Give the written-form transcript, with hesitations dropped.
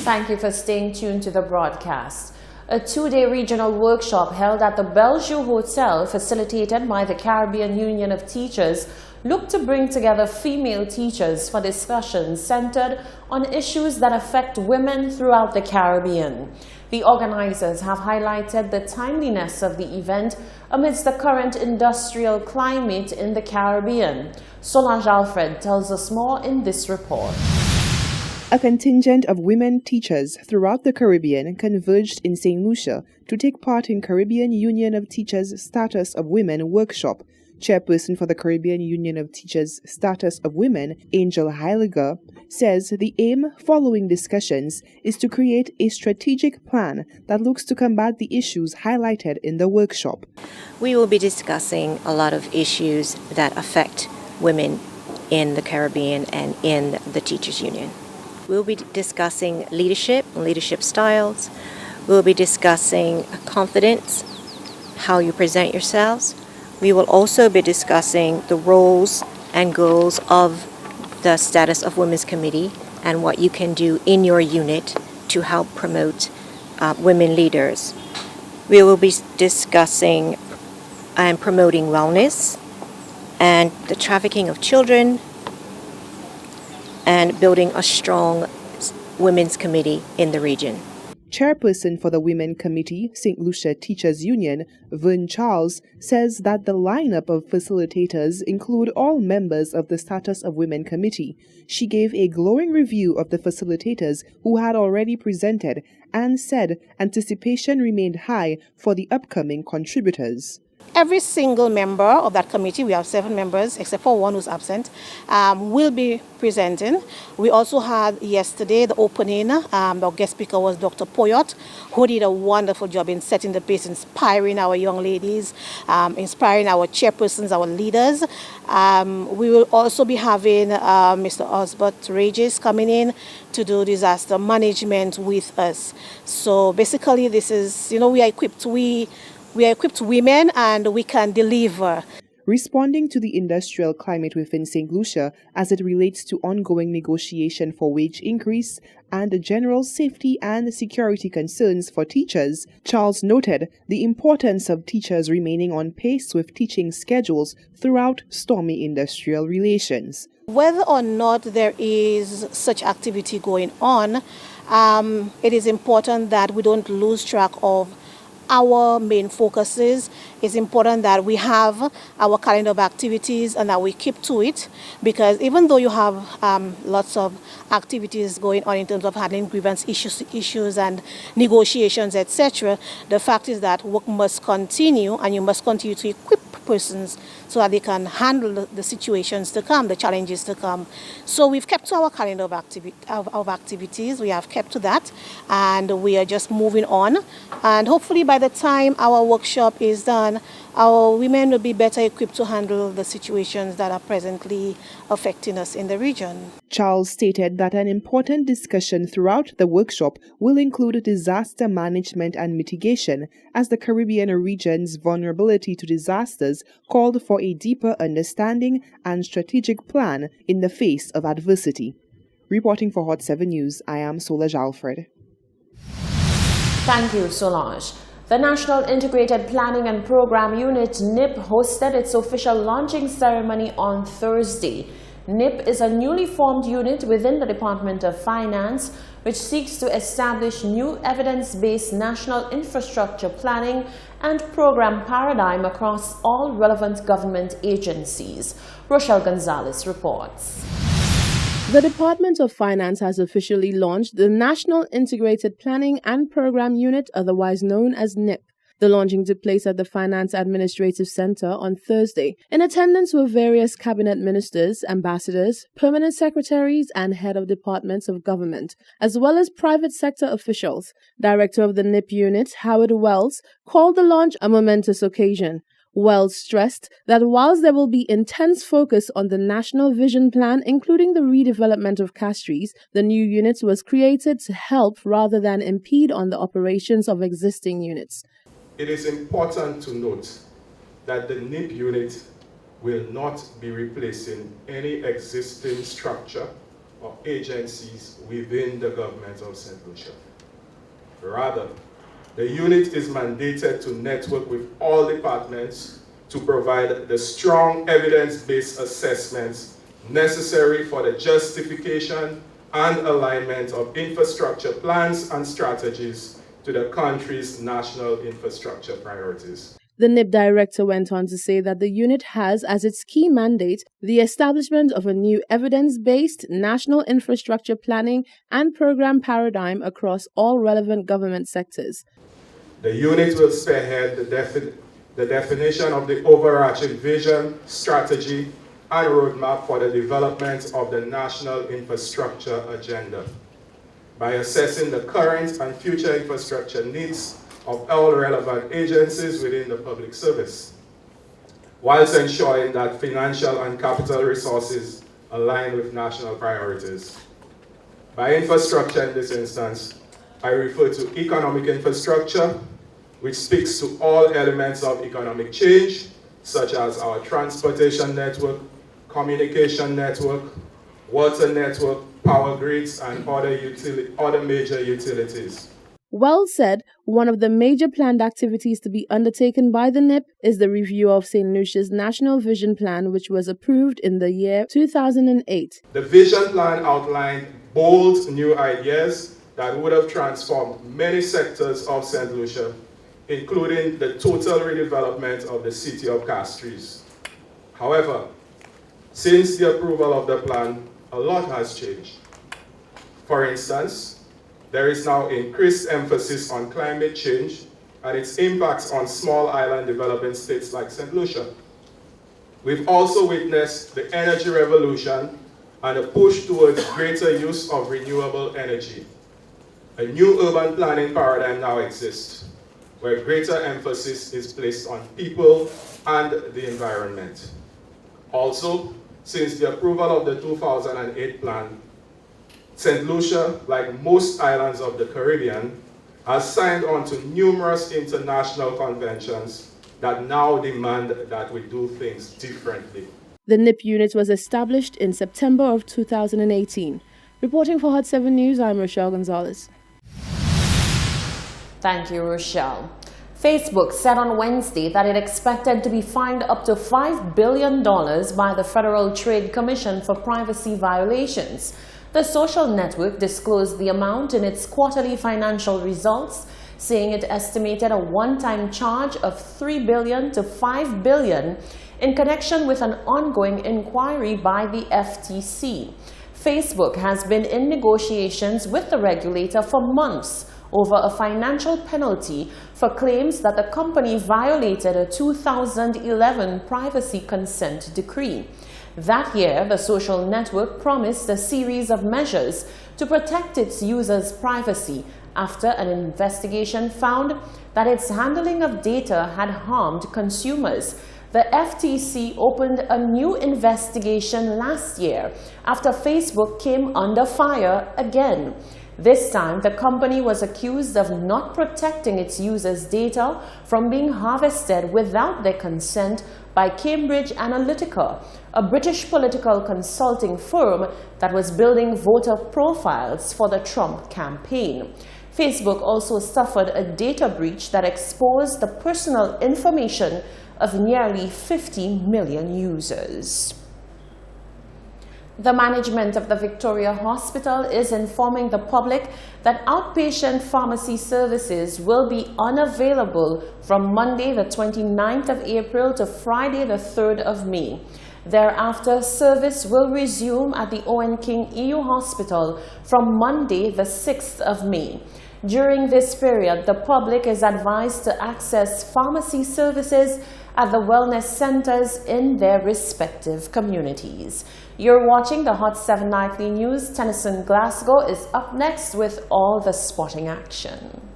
Thank you for staying tuned to the broadcast. A two-day regional workshop held at the Bellevue Hotel, facilitated by the Caribbean Union of Teachers, looked to bring together female teachers for discussions centered on issues that affect women throughout the Caribbean. The organizers have highlighted the timeliness of the event amidst the current industrial climate in the Caribbean. Solange Alfred tells us more in this report. A contingent of women teachers throughout the Caribbean converged in St. Lucia to take part in Caribbean Union of Teachers Status of Women workshop. Chairperson for the Caribbean Union of Teachers Status of Women, Angel Heiliger, says the aim following discussions is to create a strategic plan that looks to combat the issues highlighted in the workshop. We will be discussing a lot of issues that affect women in the Caribbean and in the Teachers Union. We'll be discussing leadership and leadership styles. We'll be discussing confidence, how you present yourselves. We will also be discussing the roles and goals of the Status of Women's Committee and what you can do in your unit to help promote women leaders. We will be discussing and promoting wellness and the trafficking of children and building a strong women's committee in the region. Chairperson for the Women Committee, St. Lucia Teachers Union, Vern Charles, says that the lineup of facilitators include all members of the Status of Women Committee. She gave a glowing review of the facilitators who had already presented and said anticipation remained high for the upcoming contributors. Every single member of that committee, we have 7 members except for one who's absent, will be presenting. We also had yesterday the opening. The guest speaker was Dr. Poyot, who did a wonderful job in setting the pace, inspiring our young ladies, inspiring our chairpersons, our leaders. We will also be having Mr. Osbert Regis coming in to do disaster management with us. So basically this is, we are equipped. We are equipped women and we can deliver. Responding to the industrial climate within St. Lucia as it relates to ongoing negotiation for wage increase and general safety and security concerns for teachers, Charles noted the importance of teachers remaining on pace with teaching schedules throughout stormy industrial relations. Whether or not there is such activity going on, it is important that we don't lose track of our main focuses. It's important that we have our calendar of activities and that we keep to it, because even though you have lots of activities going on in terms of handling grievance issues and negotiations, etc., the fact is that work must continue and you must continue to equip persons so that they can handle the situations to come, the challenges to come. So we've kept to our calendar of activities. We have kept to that and we are just moving on, and hopefully by the time our workshop is done, our women will be better equipped to handle the situations that are presently affecting us in the region. Charles stated that an important discussion throughout the workshop will include disaster management and mitigation, as the Caribbean region's vulnerability to disasters called for a deeper understanding and strategic plan in the face of adversity. Reporting for Hot 7 News, I am Solange Alfred. Thank you, Solange. The National Integrated Planning and Program Unit, NIP, hosted its official launching ceremony on Thursday. NIP is a newly formed unit within the Department of Finance, which seeks to establish new evidence-based national infrastructure planning and program paradigm across all relevant government agencies. Rochelle Gonzalez reports. The Department of Finance has officially launched the National Integrated Planning and Program Unit, otherwise known as NIP. The launching took place at the Finance Administrative Center on Thursday. In attendance were various cabinet ministers, ambassadors, permanent secretaries, and head of departments of government, as well as private sector officials. Director of the NIP unit, Howard Wells, called the launch a momentous occasion. Wells stressed that whilst there will be intense focus on the National Vision Plan, including the redevelopment of Castries, the new unit was created to help rather than impede on the operations of existing units. It is important to note that the NIP unit will not be replacing any existing structure of agencies within the government of St. Lucia. Rather, the unit is mandated to network with all departments to provide the strong evidence-based assessments necessary for the justification and alignment of infrastructure plans and strategies to the country's national infrastructure priorities. The NIP director went on to say that the unit has as its key mandate the establishment of a new evidence-based national infrastructure planning and program paradigm across all relevant government sectors. The unit will spearhead the definition of the overarching vision, strategy, and roadmap for the development of the national infrastructure agenda by assessing the current and future infrastructure needs of all relevant agencies within the public service, whilst ensuring that financial and capital resources align with national priorities. By infrastructure in this instance, I refer to economic infrastructure, which speaks to all elements of economic change, such as our transportation network, communication network, water network, power grids, and other major utilities. Well said, one of the major planned activities to be undertaken by the NIP is the review of St. Lucia's National Vision Plan, which was approved in the year 2008. The vision plan outlined bold new ideas that would have transformed many sectors of St. Lucia, including the total redevelopment of the city of Castries. However, since the approval of the plan, a lot has changed. For instance, there is now increased emphasis on climate change and its impacts on small island developing states like St. Lucia. We've also witnessed the energy revolution and a push towards greater use of renewable energy. A new urban planning paradigm now exists, where greater emphasis is placed on people and the environment. Also, since the approval of the 2008 plan, St. Lucia, like most islands of the Caribbean, has signed on to numerous international conventions that now demand that we do things differently. The NIP unit was established in September of 2018. Reporting for Hot 7 News, I'm Rochelle Gonzalez. Thank you, Rochelle. Facebook said on Wednesday that it expected to be fined up to $5 billion by the Federal Trade Commission for privacy violations. The social network disclosed the amount in its quarterly financial results, saying it estimated a one-time charge of $3 billion to $5 billion in connection with an ongoing inquiry by the FTC. Facebook has been in negotiations with the regulator for months over a financial penalty for claims that the company violated a 2011 privacy consent decree. That year, the social network promised a series of measures to protect its users' privacy after an investigation found that its handling of data had harmed consumers. The FTC opened a new investigation last year after Facebook came under fire again. This time, the company was accused of not protecting its users' data from being harvested without their consent by Cambridge Analytica, a British political consulting firm that was building voter profiles for the Trump campaign. Facebook also suffered a data breach that exposed the personal information of nearly 50 million users. The management of the Victoria Hospital is informing the public that outpatient pharmacy services will be unavailable from Monday the 29th of April to Friday the 3rd of May. Thereafter, service will resume at the Owen King EU Hospital from Monday the 6th of May. During this period, the public is advised to access pharmacy services at the wellness centers in their respective communities. You're watching the Hot 7 Nightly News. Tennyson Glasgow is up next with all the sporting action.